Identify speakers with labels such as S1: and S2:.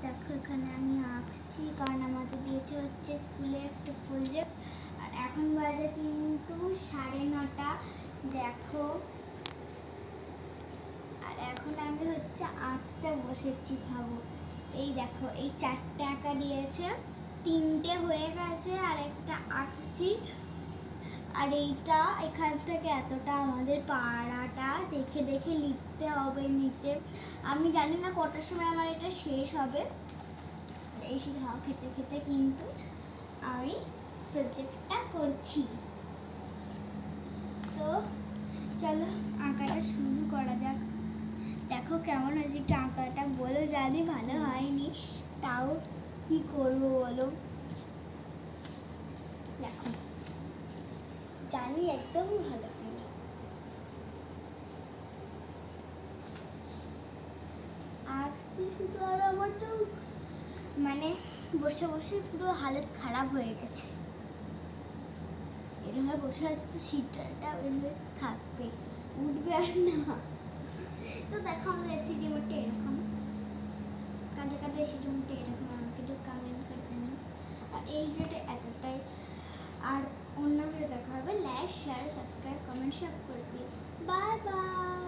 S1: দেখো এখানে আমি আঁকছি, কারণ আমাদের দিয়েছে হচ্ছে স্কুলে একটা প্রজেক্ট। আর এখন বাজে কিন্তু 9:30। দেখো, আর এখন আমি হচ্ছে আঁকতে বসেছি। ভাবো, এই দেখো, এই 4টে আঁকা দিয়েছে, 3টে হয়ে গেছে আর একটা আঁকছি। আর এইটা এখান থেকে এতটা আমাদের পাড়াটা দেখে দেখে লিখতে হবে নিচে। আমি জানি না কটার সময় আমার এটা শেষ হবে। এই হাওয়া খেতে খেতে কিন্তু আমি প্রজেক্টটা করছি। তো চলো আঁকাটা শুরু করা যাক। দেখো কেমন হয়েছে একটু আঁকাটা বলো। জানি ভালো হয়নি, তাও কি করবো বলো। দেখো, জানি একদমই ভালো হয়নি। আঁকছি শুধু, আর আমার তো মানে বসে বসে পুরো হালত খারাপ হয়ে গেছে। এরভাবে বসে আছে তো সিটটা ওইভাবে থাকবে, উঠবে আর না। তো দেখো আমাদের এসি রিমোটটা এরকম, কাঁধে কাঁধে এসি রিমোটটা এরকম, আমাকে একটু কমেন্ট করে জানান। আর এই ভিডিওটা এতটাই, আর অন্য ভিডিও দেখা হবে। লাইক, শেয়ার, সাবস্ক্রাইব, কমেন্ট সব করবে। Bye bye.